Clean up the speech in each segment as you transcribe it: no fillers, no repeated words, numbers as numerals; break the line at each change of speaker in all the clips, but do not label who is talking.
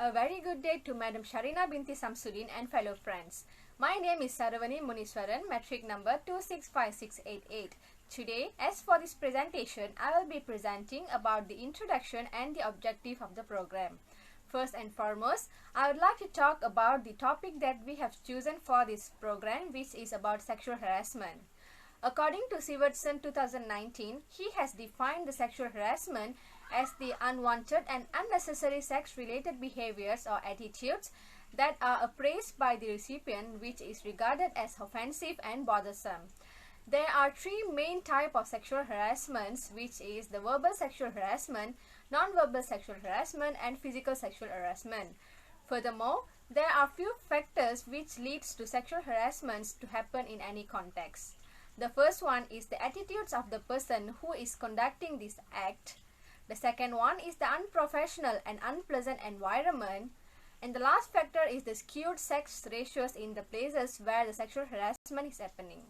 A very good day to Madam Sharina Binti Samsudin and fellow friends. My name is Saravani Muniswaran, metric number 265688. Today, as for this presentation, I will be presenting about the introduction and the objective of the program. First and foremost, I would like to talk about the topic that we have chosen for this program, which is about sexual harassment. According to Sya'fiq 2019, he has defined the sexual harassment as the unwanted and unnecessary sex-related behaviors or attitudes that are appraised by the recipient, which is regarded as offensive and bothersome. There are three main types of sexual harassments, which is the verbal sexual harassment, non-verbal sexual harassment, and physical sexual harassment. Furthermore, there are few factors which leads to sexual harassments to happen in any context. The first one is the attitudes of the person who is conducting this act. The second one is the unprofessional and unpleasant environment. And the last factor is the skewed sex ratios in the places where the sexual harassment is happening.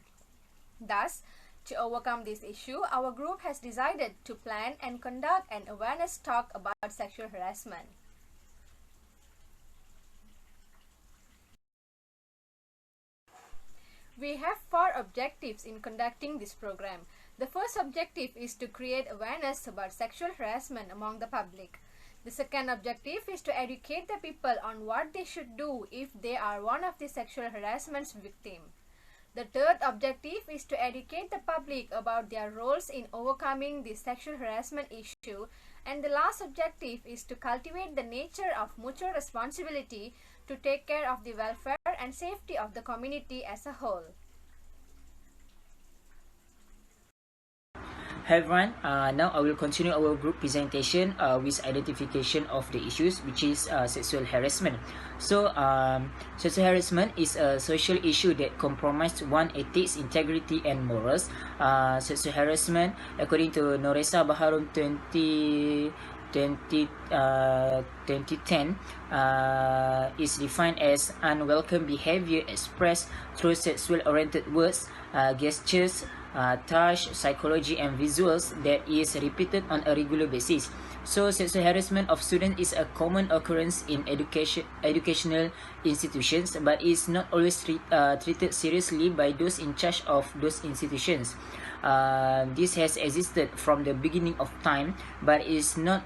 Thus, to overcome this issue, our group has decided to plan and conduct an awareness talk about sexual harassment. We have four objectives in conducting this program. The first objective is to create awareness about sexual harassment among the public. The second objective is to educate the people on what they should do if they are one of the sexual harassment's victim. The third objective is to educate the public about their roles in overcoming the sexual harassment issue. And the last objective is to cultivate the nature of mutual responsibility to take care of the welfare and safety of the community as a whole.
Hi everyone, now I will continue our group presentation with identification of the issues, which is sexual harassment. So, sexual harassment is a social issue that compromises one's ethics, integrity, and morals. Sexual harassment, according to Noresa Baharun 2010, is defined as unwelcome behavior expressed through sexual-oriented words, gestures, touch, psychology, and visuals that is repeated on a regular basis. So, sexual harassment of students is a common occurrence in educational institutions, but is not always treated seriously by those in charge of those institutions. This has existed from the beginning of time, but is not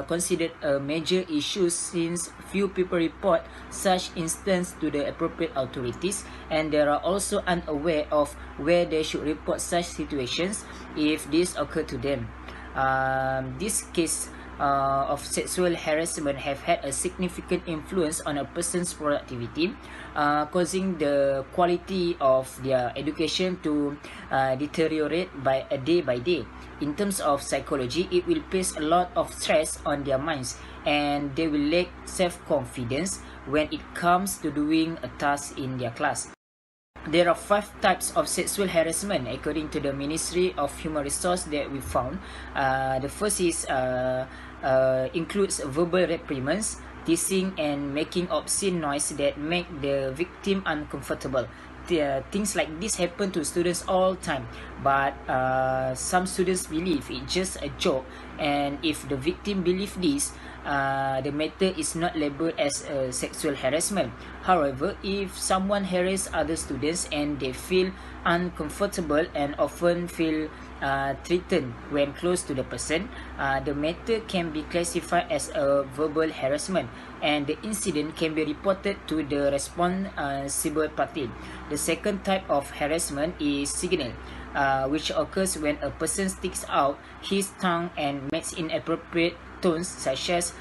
considered a major issue since few people report such instances to the appropriate authorities, and they are also unaware of where they should report such situations if this occur to them. This case of sexual harassment have had a significant influence on a person's productivity, causing the quality of their education to deteriorate by day by day. In terms of psychology, it will place a lot of stress on their minds, and they will lack self-confidence when it comes to doing a task in their class. There are 5 types of sexual harassment according to the Ministry of Human Resources that we found. The first is includes verbal reprimands, teasing, and making obscene noise that make the victim uncomfortable. Things like this happen to students all the time, but some students believe it's just a joke, and if the victim believes this, the matter is not labeled as a sexual harassment. However, if someone harasses other students and they feel uncomfortable and often feel threatened when close to the person, the matter can be classified as a verbal harassment, and the incident can be reported to the responsible party. The second type of harassment is signal, which occurs when a person sticks out his tongue and makes inappropriate tones such as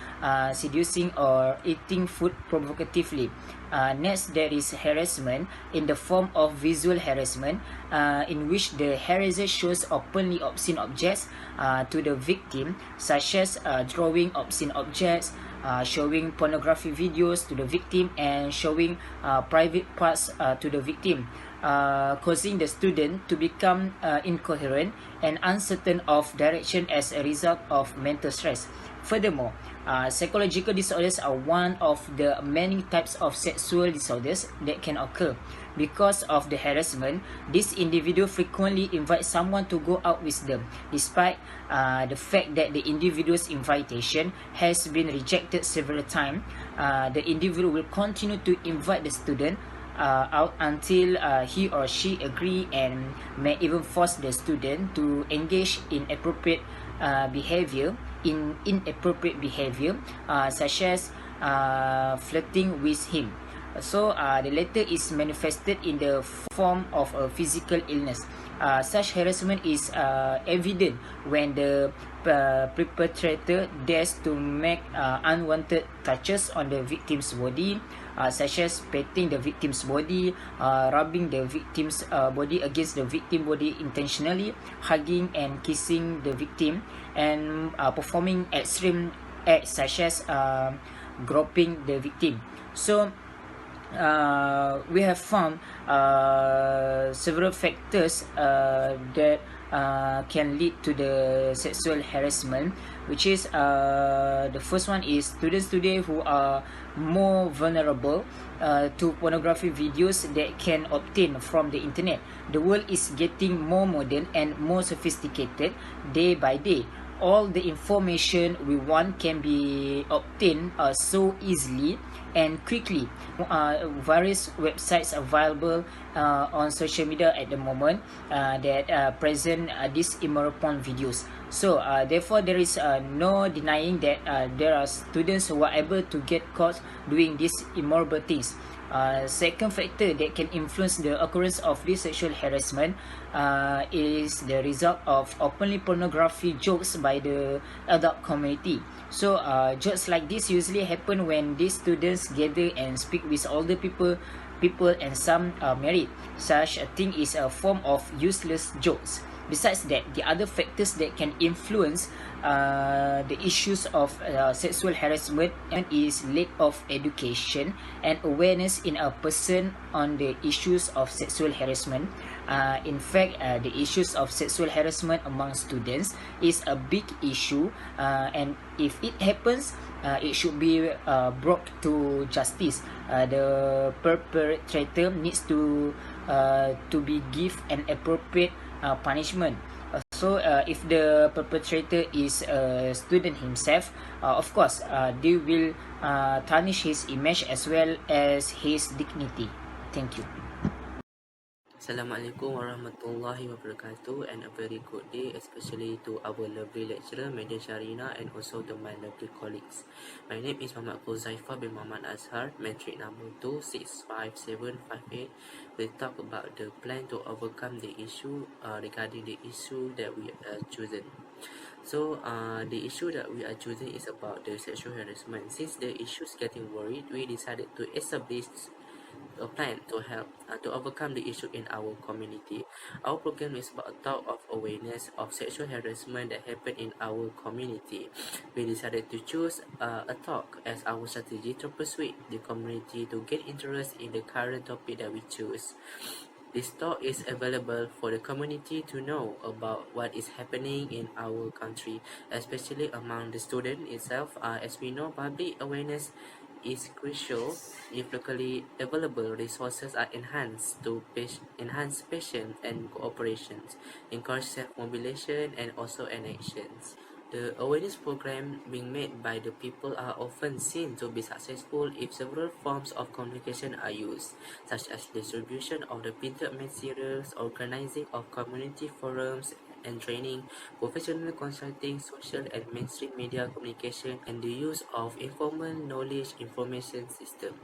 seducing or eating food provocatively. Next, there is harassment in the form of visual harassment, in which the harasser shows openly obscene objects to the victim, such as drawing obscene objects, showing pornography videos to the victim, and showing private parts to the victim, causing the student to become incoherent and uncertain of direction as a result of mental stress. Furthermore, psychological disorders are one of the many types of sexual disorders that can occur. Because of the harassment, this individual frequently invites someone to go out with them, despite the fact that the individual's invitation has been rejected several times. The individual will continue to invite the student out until he or she agree, and may even force the student to engage in inappropriate behavior, such as flirting with him. So the latter is manifested in the form of a physical illness. Such harassment is evident when the perpetrator dares to make unwanted touches on the victim's body, such as patting the victim's body, rubbing the victim's body against the victim's body intentionally, hugging and kissing the victim, and performing extreme acts such as groping the victim. So we have found several factors that can lead to the sexual harassment, which is the first one is students today who are more vulnerable to pornography videos that can obtain from the internet. The world is getting more modern and more sophisticated day by day. All the information we want can be obtained so easily and quickly. Various websites available on social media at the moment that present these immoral porn videos. So therefore there is no denying that there are students who are able to get caught doing these immoral things. Second factor that can influence the occurrence of this sexual harassment is the result of openly pornography jokes by the adult community. So jokes like this usually happen when these students gather and speak with older people, and some are married. Such a thing is a form of useless jokes. Besides that, the other factors that can influence the issues of sexual harassment is lack of education and awareness in a person on the issues of sexual harassment. In fact, the issues of sexual harassment among students is a big issue, and if it happens, it should be brought to justice. The perpetrator needs to be given an appropriate punishment. So if the perpetrator is a student himself, of course they will tarnish his image as well as his dignity. Thank you.
Assalamualaikum warahmatullahi wabarakatuh, and a very good day, especially to our lovely lecturer, Madam Sharina, and also to my lovely colleagues. My name is Muhammad Huzaifa bin Muhammad Azhar, metric number 265758. We'll talk about the plan to overcome the issue regarding the issue that we are chosen. So the issue that we are choosing is about the sexual harassment. Since the issue is getting worried, we decided to establish a plan to help to overcome the issue in our community. Our program is about a talk of awareness of sexual harassment that happen in our community. We decided to choose a talk as our strategy to persuade the community to get interest in the current topic that we choose. This talk is available for the community to know about what is happening in our country, especially among the student itself. As we know, public awareness is crucial if locally available resources are enhanced to enhance patience and cooperation, encourage self-mobilization and also enactions. The awareness program being made by the people are often seen to be successful if several forms of communication are used, such as distribution of the printed materials, organizing of community forums and training, professional consulting, social and mainstream media communication, and the use of informal knowledge information system.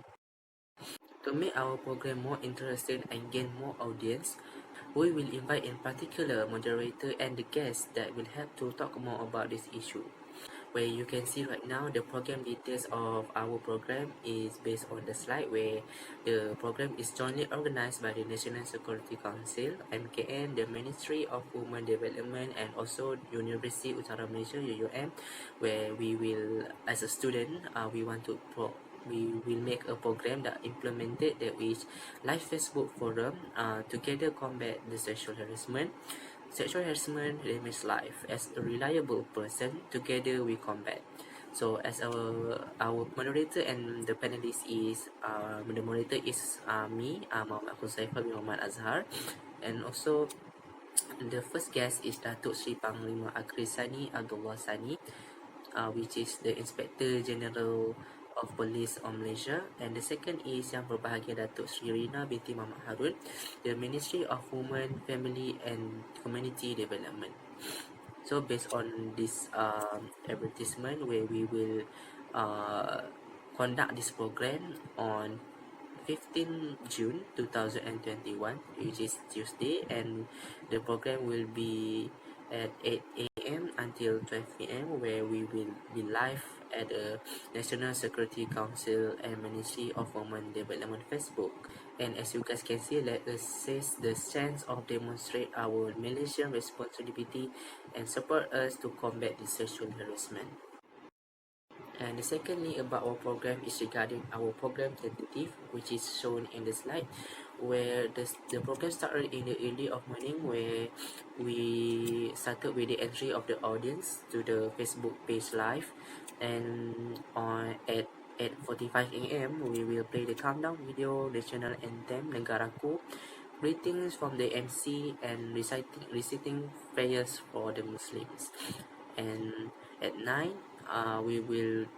To make our program more interesting and gain more audience, we will invite in particular moderator and the guests that will help to talk more about this issue. Where you can see right now the program details of our program is based on the slide, where the program is jointly organized by the National Security Council, MKN, the Ministry of Women Development, and also University Utara Malaysia UUM, where we will, as a student, we will make a program that implemented that is live Facebook forum together combat the sexual harassment. Sexual harassment remains life. As a reliable person, together we combat. So as our moderator and the panelist is the moderator is me, Muhammad Huzaifah bin Muhammad Azhar, and also the first guest is Datuk Sri Panglima Akrisani Abdullah Sani, which is the Inspector General of Police of Malaysia, and the second is Yang Berbahagia Datuk Sri Rina binti Muhammad Harun, the Ministry of Women, Family and Community Development. So based on this advertisement, where we will conduct this program on 15 June 2021, which is Tuesday, and the program will be at 8 a.m. until 12 p.m., where we will be live at the National Security Council and Ministry of Women Development Facebook. And as you guys can see, let us seize the chance of demonstrate our Malaysian responsibility and support us to combat the sexual harassment. And secondly, about our program is regarding our program tentative, which is shown in the slide, where the program started in the early of morning, where we started with the entry of the audience to the Facebook page live, and at 8:45 a.m. we will play the countdown video, national anthem Negaraku, greetings from the MC, and reciting prayers for the Muslims. And at 9, we will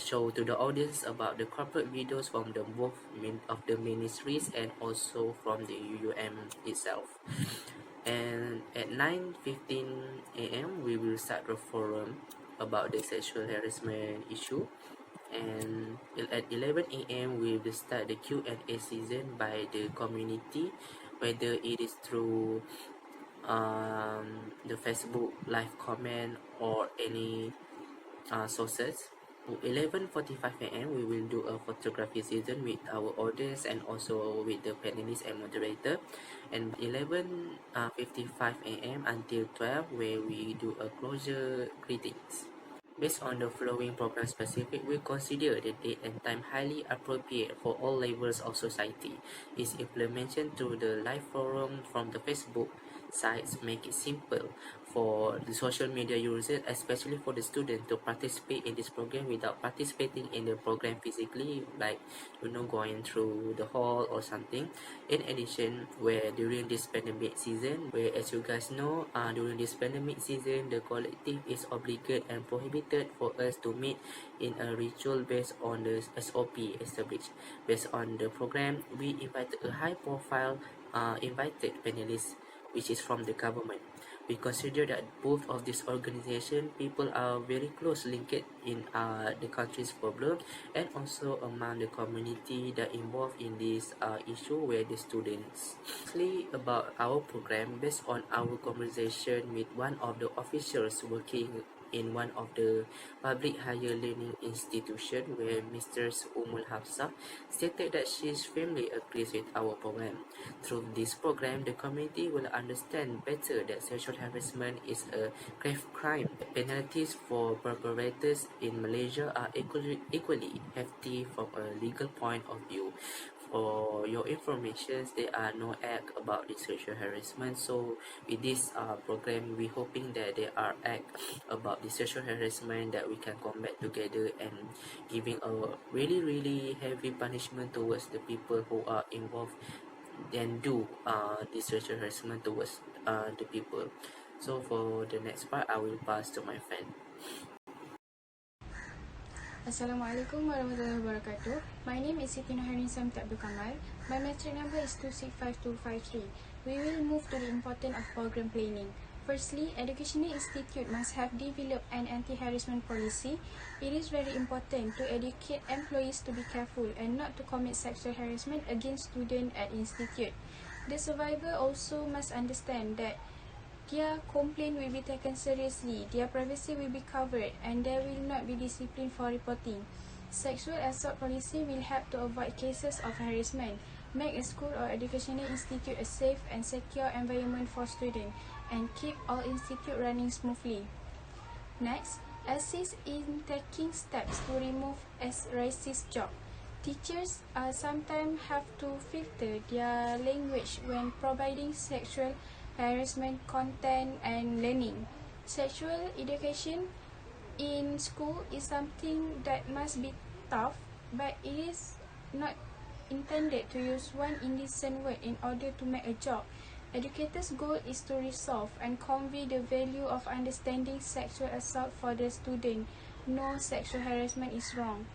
show to the audience about the corporate videos from the both of the ministries and also from the UUM itself. And at 9:15 a.m. we will start the forum about the sexual harassment issue, and at 11 a.m. we will start the Q&A season by the community, whether it is through the Facebook live comment or any sources. 11:45 a.m. we will do a photography season with our audience and also with the panelists and moderator, and 11:55 a.m. until 12, where we do a closure greetings. Based on the following program specific, we consider the date and time highly appropriate for all levels of society. Its implementation through the live forum from the Facebook sites make it simple for the social media users, especially for the students, to participate in this program without participating in the program physically, like going through the hall or something. In addition, where during this pandemic season, where as you guys know, during this pandemic season, the collective is obligated and prohibited for us to meet in a ritual based on the SOP established. Based on the program, we invited a high profile invited panelists, which is from the government. We consider that both of these organizations, people are very close linked in the country's problem, and also among the community that involved in this issue, where the students. Firstly, about our program, based on our conversation with one of the officials working in one of the public higher learning institution, where Mr. Umul Hafsah stated that she firmly agrees with our program. Through this program, the community will understand better that sexual harassment is a grave crime. Penalties for perpetrators in Malaysia are equally hefty from a legal point of view. For your information, there are no act about the sexual harassment. So with this program, we hoping that there are act about the sexual harassment that we can combat together, and giving a really heavy punishment towards the people who are involved and do the sexual harassment towards the people. So for the next part, I will pass to my friend.
Assalamualaikum warahmatullahi wabarakatuh. My name is Siti Noharin Samit Abdul Kamal. My metric number is 265253. We will move to the importance of program planning. Firstly, Educational Institute must have developed an anti-harassment policy. It is very important to educate employees to be careful and not to commit sexual harassment against students at institute. The survivor also must understand that their complaint will be taken seriously, their privacy will be covered, and there will not be discipline for reporting. Sexual assault policy will help to avoid cases of harassment, make a school or educational institute a safe and secure environment for students, and keep all institutes running smoothly. Next, assist in taking steps to remove racist jokes. Teachers sometimes have to filter their language when providing sexual harassment content and learning. Sexual education in school is something that must be tough, but it is not intended to use one indecent word in order to make a joke. Educators' goal is to resolve and convey the value of understanding sexual assault for the student. No, sexual harassment is wrong.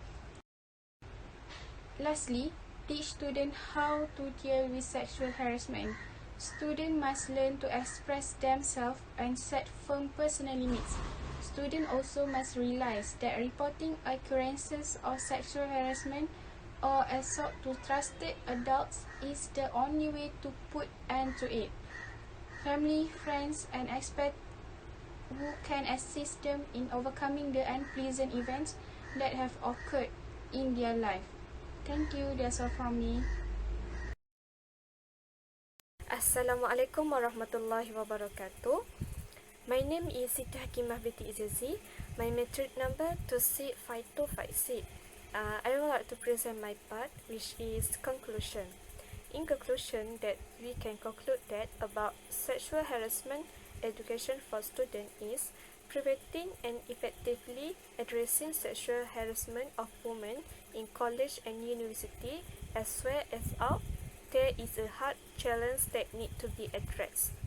Lastly, teach students how to deal with sexual harassment. Students must learn to express themselves and set firm personal limits. Students also must realize that reporting occurrences of sexual harassment or assault to trusted adults is the only way to put an end to it. Family, friends, and experts who can assist them in overcoming the unpleasant events that have occurred in their life. Thank you, that's all from me.
Assalamualaikum warahmatullahi wabarakatuh. My name is Sya'fiq binti Izazi. My metric number 265256. I would like to present my part, which is conclusion. In conclusion, that we can conclude that about sexual harassment education for students is preventing and effectively addressing sexual harassment of women in college and university as well as out. There is a hard challenge that need to be addressed.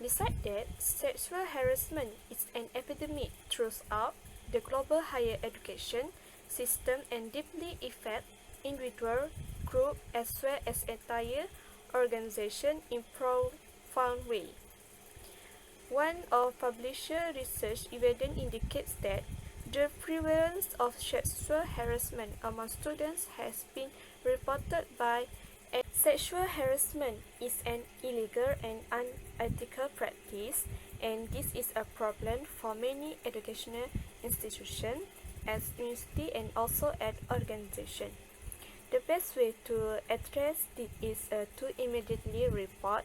Besides that, sexual harassment is an epidemic throughout the global higher education system and deeply affect individual, group as well as entire organization in profound way. One of published research evidence indicates that the prevalence of sexual harassment among students has been reported by sexual harassment is an illegal and unethical practice, and this is a problem for many educational institutions as university and also at organization. The best way to address this is to immediately report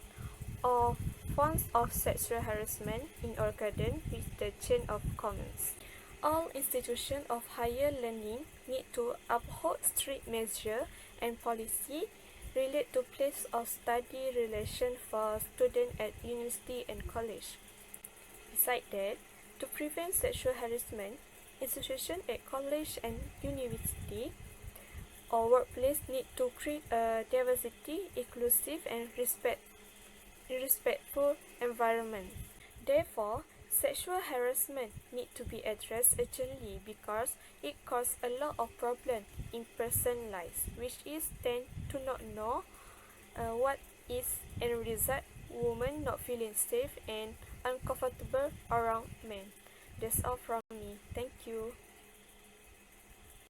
all forms of sexual harassment in accordance with the chain of commands. All institutions of higher learning need to uphold strict measures and policy related to place of study relation for students at university and college. Besides that, to prevent sexual harassment, institutions at college and university or workplace need to create a diversity, inclusive and respectful environment. Therefore, sexual harassment need to be addressed urgently because it causes a lot of problems in person lives, which is tend to not know what is and result women not feeling safe and uncomfortable around men. That's all from me. Thank you.